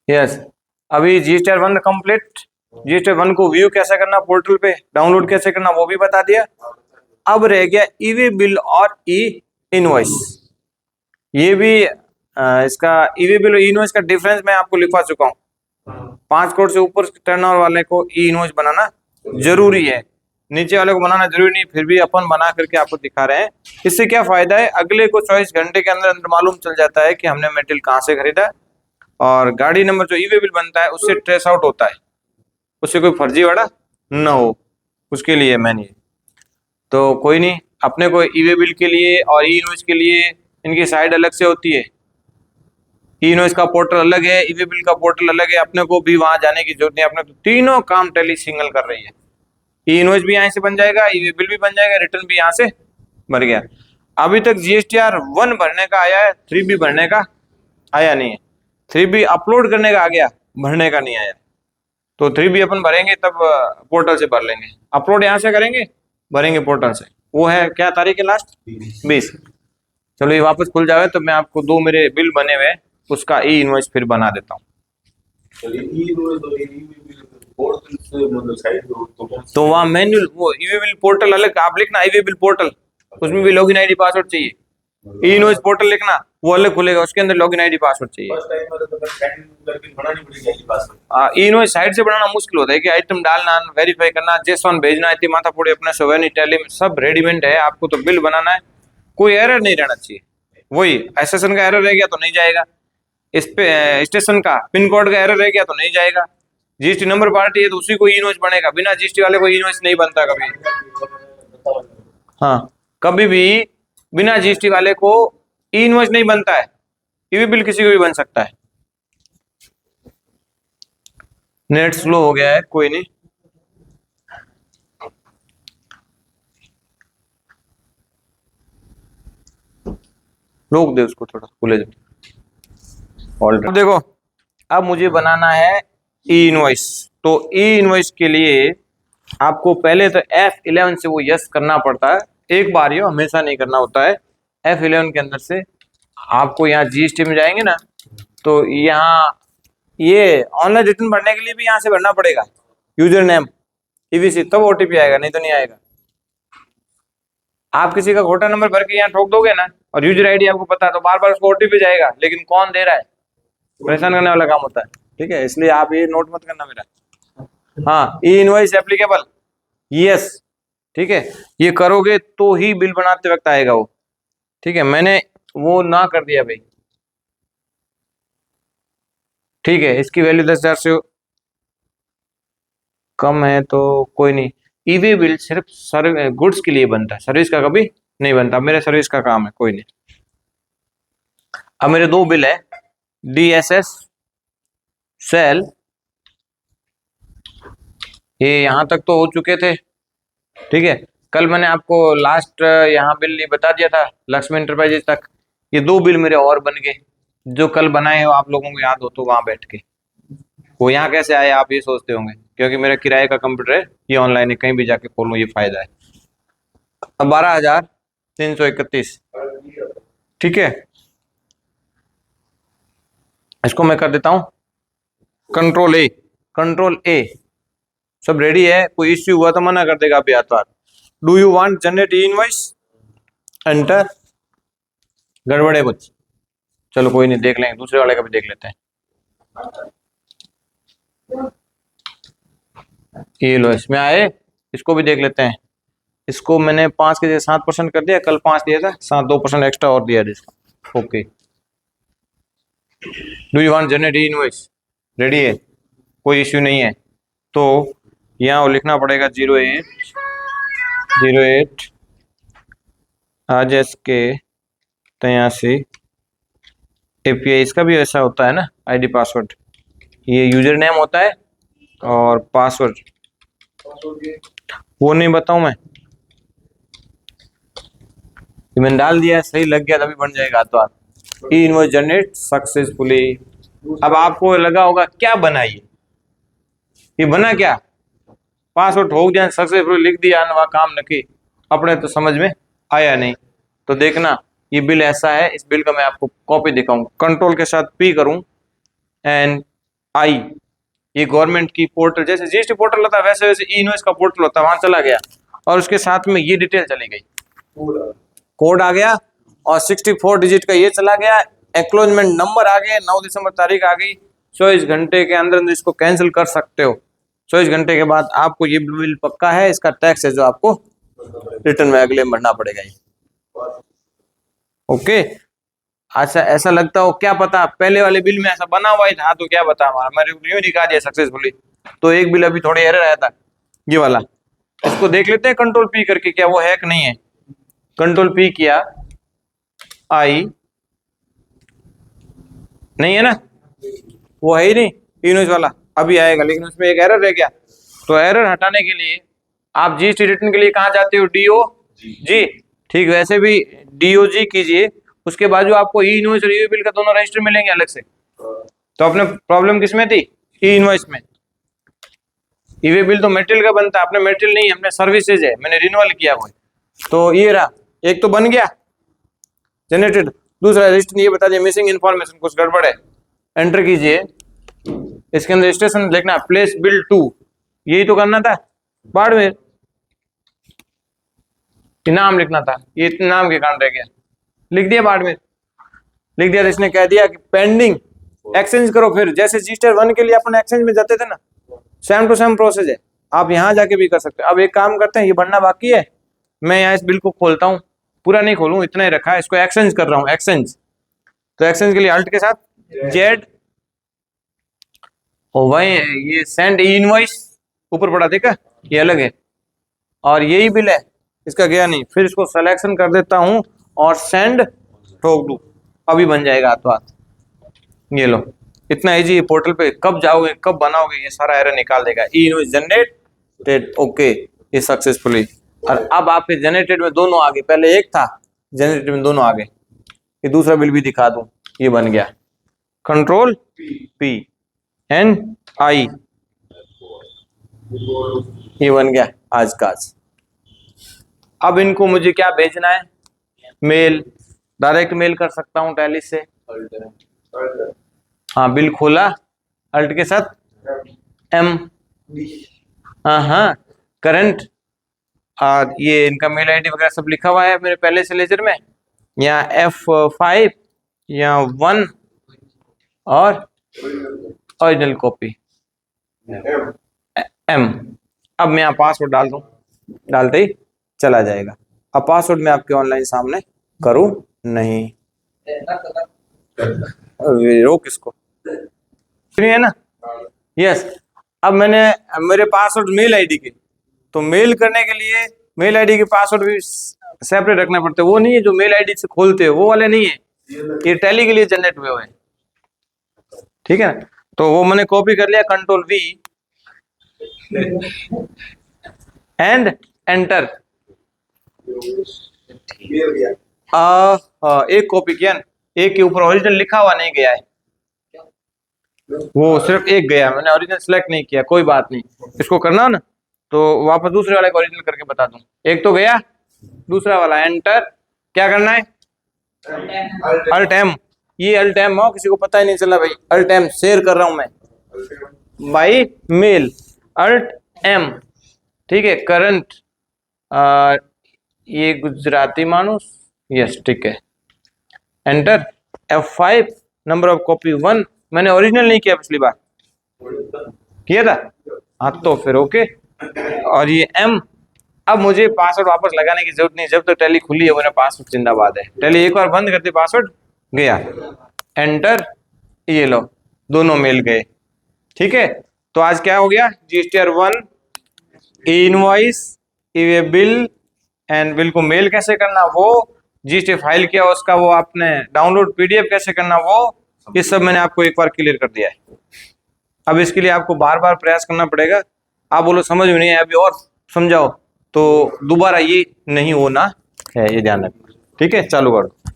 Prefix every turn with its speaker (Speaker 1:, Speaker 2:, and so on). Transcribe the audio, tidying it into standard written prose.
Speaker 1: Yes. अभी GSTR 1 complete, GSTR 1 को view कैसे करना, पोर्टल पे डाउनलोड कैसे करना वो भी बता दिया। अब रह गया ईवी बिल और ई इनवॉइस। ये भी इसका ईवी बिल और ई इनवॉइस का डिफरेंस मैं आपको लिखवा चुका हूँ। 5 करोड़ से ऊपर टर्नओवर वाले को ई इनवॉइस बनाना जरूरी है, नीचे वाले को बनाना जरूरी नहीं, फिर भी अपन बना करके आपको दिखा रहे हैं। इससे क्या फायदा है, अगले को 24 घंटे के अंदर अंदर मालूम चल जाता है कि हमने मेटेरियल कहाँ से खरीदा, और गाड़ी नंबर जो ईवी बिल बनता है उससे ट्रेस आउट होता है, उससे कोई फर्जीवाड़ा न हो, उसके लिए मैंने। तो कोई नहीं, अपने को ईवी बिल के लिए और ई इनवॉइस के लिए इनकी साइड अलग से होती है। ई इनवॉइस का पोर्टल अलग है, ईवी बिल का पोर्टल अलग है, अपने को भी वहां जाने की जरूरत नहीं, अपने तो तीनों काम टेली सिंगल कर रही है। ई इनवॉइस भी यहाँ से बन जाएगा, ईवी बिल भी बन जाएगा, रिटर्न भी यहाँ से भर गया। अभी तक GSTR 1 भरने का आया है, 3B भरने का आया नहीं है। 3B अपलोड करने का आ गया, भरने का नहीं आया। तो 3B अपन भरेंगे तब पोर्टल से भर लेंगे, अपलोड यहाँ से करेंगे, भरेंगे पोर्टल से। वो है क्या तारीख है लास्ट, 20। चलो ये वापस खुल जाए तो मैं आपको दो मेरे बिल बने हुए उसका ई इनवॉइस फिर बना देता हूँ। तो वहाँ मैन्युअल वो ईवी बिल पोर्टल अलग, आप लिखना ईवी बिल पोर्टल, उसमें भी लॉगिन आईडी पासवर्ड चाहिए। ई इनवॉइस पोर्टल लिखना, वो अलग खुलेगा, उसके अंदर लॉगिन आईडी पासवर्ड चाहिए। ई इनवॉइस साइड से बनाना मुश्किल होता है कि आइटम डालना, वेरीफाई करना, जेसॉन भेजना, इतनी माथा फोड़ी अपने से नहीं, टैली में सब रेडीमेड है, आपको तो बिल बनाना है, कोई एरर नहीं रहना चाहिए। वही एसएसएन का एरर रह गया तो नहीं जाएगा, इस पे स्टेशन का पिन कोड का एरर रह गया तो नहीं जाएगा। जीएसटी नंबर पार्टी है तो उसी को ई इनवॉइस बनेगा, बिना जीएसटी वाले को ई इनवॉइस नहीं बनता कभी। हाँ, कभी भी बिना जीएसटी वाले को ई इनवॉइस नहीं बनता है, ईवी बिल किसी को भी बन सकता है। नेट स्लो हो गया है, कोई नहीं, रोक दे उसको थोड़ा, खुले जाए। देखो अब मुझे बनाना है ई इनवॉइस, तो ई इनवॉइस के लिए आपको पहले तो F11 से वो यस करना पड़ता है, एक बार ये हमेशा नहीं करना होता है। F11 के अंदर से आपको यहाँ जीएसटी में जाएंगे ना, तो यहाँ ये ऑनलाइन रिटर्न भरने के लिए भी यहाँ से भरना पड़ेगा, यूजर नेम ईवीसी, तब ओटीपी आएगा, नहीं तो नहीं आएगा। आप किसी का खोटा नंबर भर के यहाँ ठोक दोगे ना, और यूजर आईडी आपको पता है, तो बार बार उसको ओटीपी जाएगा, लेकिन कौन दे रहा है, परेशान करने वाला काम होता है। ठीक है, इसलिए आप ये नोट मत करना मेरा। हाँ, ई इनवॉइस एप्लीकेबल, यस, ठीक है, ये करोगे तो ही बिल बनाते वक्त आएगा वो। ठीक है, मैंने वो ना कर दिया भाई। ठीक है, इसकी वैल्यू 10,000 से कम है तो कोई नहीं। ईवी बिल सिर्फ गुड्स के लिए बनता है, सर्विस का कभी नहीं बनता, मेरे सर्विस का काम है, कोई नहीं। अब मेरे दो बिल है, DSS सेल, ये यहां तक तो हो चुके थे। ठीक है, कल मैंने आपको लास्ट यहाँ बिल नहीं बता दिया था, लक्ष्मी इंटरप्राइजेज तक। ये दो बिल मेरे और बन गए, जो कल बनाए हो आप लोगों को याद हो तो वहां बैठ के। वो यहाँ कैसे आए आप ये सोचते होंगे, क्योंकि मेरा किराए का कंप्यूटर है, ये ऑनलाइन है, कहीं भी जाके खोलो, ये फायदा है। 12,331। ठीक है, इसको मैं कर देता हूं कंट्रोल ए। सब रेडी है, कोई इश्यू हुआ तो मना कर देगा अभी आता। Do you want generate E invoice, enter, गड़बड़े कुछ, चलो कोई नहीं, देख लेंगे, दूसरे वाले का भी देख लेते हैं। ये लो, इसमें आए, इसको भी देख लेते हैं। इसको मैंने 5 के जगह 7% कर दिया, कल 5 दिया था, 7 2% एक्स्ट्रा और दिया इसका। Okay, do you want generate E invoice, ready है, कोई इश्यू नहीं है। तो यहाँ लिखना पड़ेगा 08 AJS के 83 API, इसका भी ऐसा होता है ना, आईडी पासवर्ड, ये यूजर नेम होता है और पासवर्ड वो नहीं बताऊं मैं, मैंने डाल दिया, सही लग गया, तभी बन जाएगा तो ई इनवॉइस जनरेट सक्सेसफुली। अब आपको लगा होगा क्या बना ये बना क्या, पासवर्ड हो गया सक्सेसफुल लिख दिया, वह काम नकी, अपने तो समझ में आया नहीं। तो देखना ये बिल ऐसा है, इस बिल का मैं आपको कॉपी दिखाऊं, कंट्रोल के साथ P करूं एंड आई, ये गवर्नमेंट की पोर्टल, जैसे जीएसटी पोर्टल होता है वैसे वैसे ई इनवॉइस का पोर्टल होता है, वहां चला गया और उसके साथ में ये डिटेल चली गई, कोड आ गया और 64 डिजिट का ये चला गया, एक्नॉलेजमेंट नंबर आ गया, 9 दिसंबर तारीख आ गई। 24 घंटे के अंदर इसको कैंसिल कर सकते हो। 24 घंटे के बाद आपको ये बिल पक्का है, इसका टैक्स है जो आपको रिटर्न में अगले भरना पड़ेगा ये। ओके, अच्छा ऐसा लगता हो क्या पता पहले वाले बिल में ऐसा बना हुआ ही था, तो क्या बता हमारे यूं दिखा दिया सक्सेसफुली। तो एक बिल अभी थोड़े एरर आया था ये वाला, इसको देख लेते हैं कंट्रोल पी करके क्या वो है कि नहीं है। कंट्रोल पी किया, आई नहीं है ना, वो है ही नहीं इनवॉइस वाला, अभी आएगा लेकिन उसमें एक एरर रह गया। तो एरर हटाने के लिए आप जीएसटी रिटर्न के लिए कहाँ जाते हो, डीओ जी, ठीक वैसे भी डीओ जी कीजिए, उसके बाद जो आपको ई इनवॉइस और ई बिल का दोनों रजिस्टर मिलेंगे अलग से। तो अपने प्रॉब्लम किसमें थी, ई इनवॉइस में। ई बिल तो मटेरियल का बनता है, अपने मटेरियल नहीं, हमने सर्विसेज है, मैंने रिन्यूअल किया हुआ है। तो ये रहा, एक तो बन गया जनरेटेड, दूसरा रजिस्टर ये बता दिया मिसिंग इन्फॉर्मेशन, कुछ गड़बड़ है, एंटर कीजिए। इसके अंदर रजिस्ट्रेशन लिखना प्लेस बिल 2, यही तो करना था, बाड़मेर नाम लिखना था, ये नाम के कारण रह गया, लिख दिया बाड़मेर, लिख दिया। तो इसने कह दिया कि पेंडिंग, एक्सचेंज करो। फिर जैसे रजिस्टर 1 के लिए अपन एक्सचेंज में जाते थे ना, सेम टू सेम प्रोसेस है, आप यहाँ जाके भी कर सकते हो। अब एक काम करते हैं, ये बनना बाकी है, मैं यहाँ इस बिल को खोलता हूँ, पूरा नहीं खोलूँ, इतना ही रखा है, इसको एक्सचेंज कर रहा हूँ, एक्सचेंज। तो एक्सचेंज के लिए अल्ट के साथ जेड, और वही ये सेंड इनवॉइस ऊपर पड़ा, देखा ये अलग है, और यही बिल है, इसका गया नहीं। फिर इसको सिलेक्शन कर देता हूं और सेंड ठोक दूं, अभी बन जाएगा हाथों हाथ। ये लो, इतना इजी, पोर्टल पे कब जाओगे कब बनाओगे ये सारा एरर निकाल देगा। ई इनवॉइस जनरेटेड, ओके ये सक्सेसफुली। और अब आपके जनरेटेड में दोनों आ गए, पहले एक था जनरेटेड में दोनों आ गए। ये दूसरा बिल भी दिखा दूं, ये बन गया कंट्रोल पी एन आई, ये बन गया आज का आज। अब इनको मुझे क्या भेजना है, मेल, डायरेक्ट मेल कर सकता हूं टैली से। हाँ बिल खोला, अल्ट के साथ एम, हाँ करंट, और ये इनका मेल आईडी वगैरह सब लिखा हुआ है मेरे पहले से लेजर में, या F5 या 1 और ओरिजिनल कॉपी एम। अब मैं यहाँ पासवर्ड डाल दूं, डालते ही चला जाएगा। अब पासवर्ड मैं आपके ऑनलाइन सामने करूं नहीं, रोक इसको, है ना, यस। अब मैंने मेरे पासवर्ड मेल आईडी के, तो मेल करने के लिए मेल आईडी के पासवर्ड भी सेपरेट रखना पड़ते हैं, वो नहीं है जो मेल आईडी से खोलते हो वो वाले नहीं है, ये टैली के लिए जनरेट हुए हैं, ठीक है ना। तो वो मैंने कॉपी कर लिया, कंट्रोल V एंड एंटर। एक कॉपी किया, एक के ऊपर ओरिजिनल लिखा हुआ नहीं गया है, वो सिर्फ एक गया, मैंने ओरिजिनल सेलेक्ट नहीं किया, कोई बात नहीं। इसको करना ना, तो वापस दूसरे वाले को ओरिजिनल करके बता दूं, एक तो गया, दूसरा वाला एंटर। क्या करना है, अल्ट एम, ये अल्ट एम हो, किसी को पता ही नहीं चला भाई, अल्ट एम शेयर कर रहा हूं मैं बाई मेल, अल्ट एम, ठीक है। करंट ये गुजराती मानुस, यस ठीक है, enter. F5 number of copy 1, मैंने ओरिजिनल नहीं किया, पिछली बार किया था, हाँ तो फिर ओके। और ये M, अब मुझे पासवर्ड वापस लगाने की जरूरत नहीं, जब तक टैली खुली है मेरा पासवर्ड जिंदाबाद है। टैली एक बार बंद करते पासवर्ड गया, एंटर, ये लो दोनों मेल गए, ठीक है। तो आज क्या हो गया, GSTR 1 invoice, E bill and bill को मेल कैसे करना, वो GST फाइल किया उसका वो आपने डाउनलोड PDF कैसे करना, वो ये सब मैंने आपको एक बार क्लियर कर दिया है। अब इसके लिए आपको बार बार प्रयास करना पड़ेगा। आप बोलो समझ में नहीं है, अभी और समझाओ, तो दोबारा ये नहीं होना है, ये ध्यान रखना, ठीक है। चालू करो।